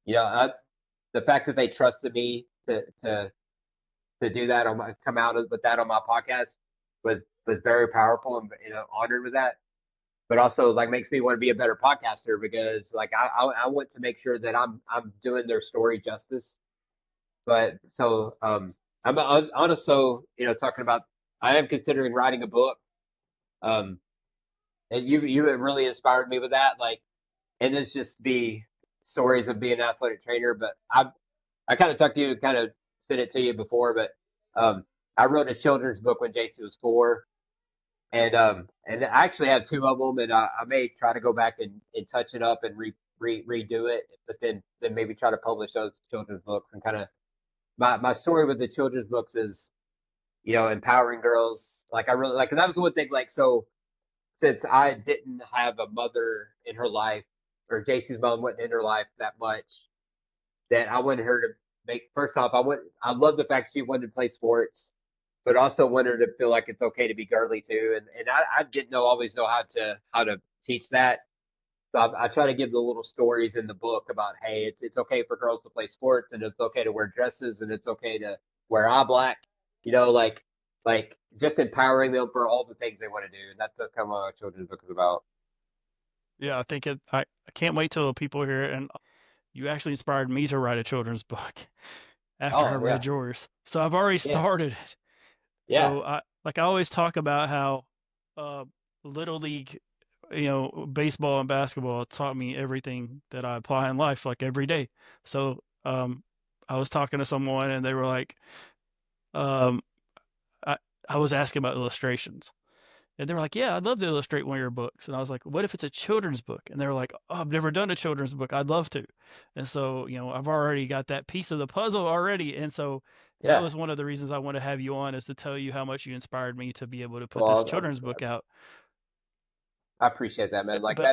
you know, I, the fact that they trusted me to do that come out with that on my podcast was very powerful, and honored with that. But also like makes me want to be a better podcaster, because like I want to make sure that I'm doing their story justice. But so I was also talking about I am considering writing a book. Um, and you have really inspired me with that. Like, and it's just be stories of being an athletic trainer. But I kind of talked to you, kind of sent it to you before, but I wrote a children's book when JC was 4, and I actually have two of them, and I may try to go back and touch it up and redo it, but then maybe try to publish those children's books. And kind of my story with the children's books is empowering girls. Like I really like, and that was one thing. Like, so since I didn't have a mother in her life, or JC's mom wasn't in her life that much, that I wanted her to make. First off, I love the fact she wanted to play sports, but also wanted her to feel like it's okay to be girly too. And I didn't always know how to teach that. So I try to give the little stories in the book about, hey, it's okay for girls to play sports, and it's okay to wear dresses, and it's okay to wear eye black. Like just empowering them for all the things they want to do. And that's kind of what our children's book is about. Yeah, I think I can't wait till people hear it. And you actually inspired me to write a children's book after I Oh yeah, read yours. So I've already yeah, started it. yeah, So I always talk about how uh, little league, baseball and basketball taught me everything that I apply in life, like every day. So I was talking to someone and they were like, um, I I was asking about illustrations. And they were like, "Yeah, I'd love to illustrate one of your books." And I was like, "What if it's a children's book?" And they were like, "Oh, I've never done a children's book. I'd love to." And so, I've already got that piece of the puzzle already. And so that yeah. was one of the reasons I want to have you on, is to tell you how much you inspired me to be able to put this Well, children's book out. I appreciate that, man. Like But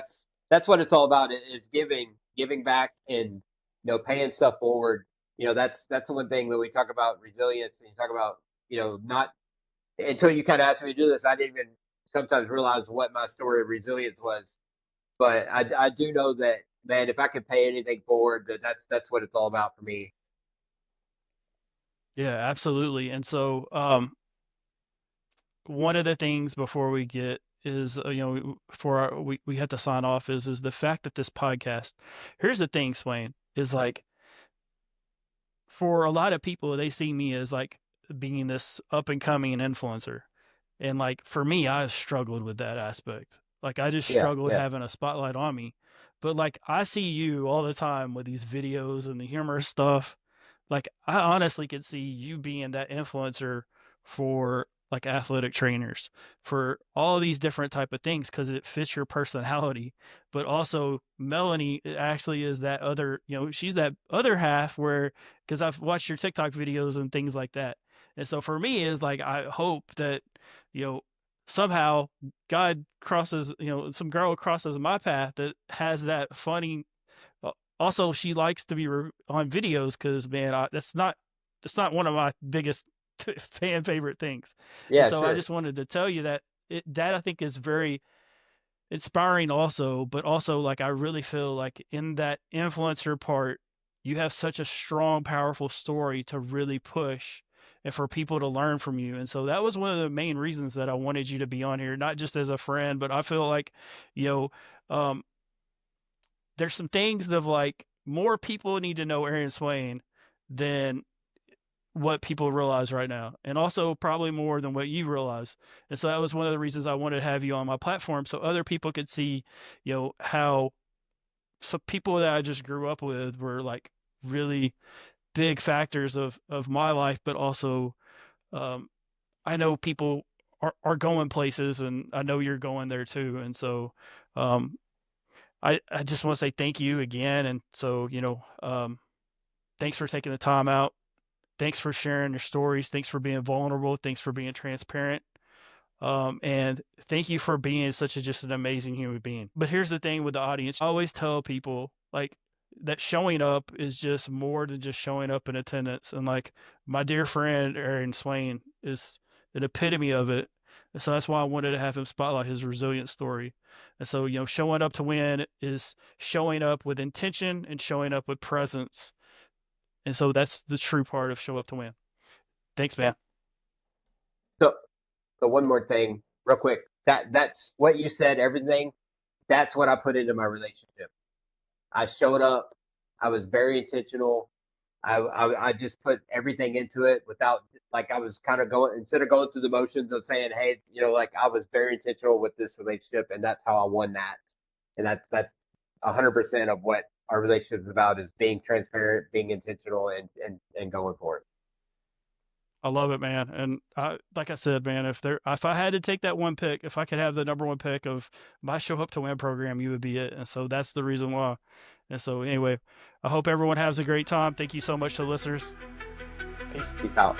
that's what it's all about. It's giving back, and paying stuff forward. That's the one thing when we talk about resilience, and you talk about not until you kind of asked me to do this, I didn't even sometimes realize what my story of resilience was. But I do know that, man, if I can pay anything forward, that's what it's all about for me. yeah, absolutely. And so one of the things before we get is for we have to sign off is the fact that this podcast. Here's the thing, Swain, is like for a lot of people they see me as like being this up and coming influencer. And like for me, I struggled with that aspect. Like I just Yeah, struggled yeah, having a spotlight on me. But like I see you all the time with these videos and the humorous stuff. Like I honestly could see you being that influencer for like athletic trainers for all these different type of things because it fits your personality. But also Melanie actually is that other, she's that other half where because I've watched your TikTok videos and things like that. And so for me is like I hope that you know somehow God crosses, some girl crosses my path that has that funny. Also, she likes to be on videos because man, that's not one of my biggest fan favorite things. And yeah, so I sure. just wanted to tell you that that I think is very inspiring also, but also like I really feel like in that influencer part, you have such a strong, powerful story to really push and for people to learn from you. And so that was one of the main reasons that I wanted you to be on here, not just as a friend, but I feel like, you know, um, there's some things of like more people need to know Aaron Swain than what people realize right now, and also probably more than what you realize. And so that was one of the reasons I wanted to have you on my platform so other people could see, how some people that I just grew up with were like really big factors of my life, but also um, I know people are going places, and I know you're going there too. And so um, I just want to say thank you again. And so thanks for taking the time out. Thanks for sharing your stories. Thanks for being vulnerable. Thanks for being transparent. And thank you for being such a just an amazing human being. But here's the thing with the audience. I always tell people like that showing up is just more than just showing up in attendance. And like my dear friend Aaron Swain is an epitome of it. And so that's why I wanted to have him spotlight his resilient story. And so, showing up to win is showing up with intention and showing up with presence. And so that's the true part of show up to win. Thanks, Yeah. man. So, so one more thing, real quick. That's what you said. Everything. That's what I put into my relationship. I showed up. I was very intentional. I just put everything into it without like I was kind of going instead of going through the motions of saying, hey, like I was very intentional with this relationship, and that's how I won that. And that's 100% of what our relationship is about is being transparent, being intentional, and going for it. I love it, man. And like I said, man, if I had to take that one pick, if I could have the number one pick of my show up to win program, you would be it. And so that's the reason why. And so anyway, I hope everyone has a great time. Thank you so much to listeners. Peace. Peace out.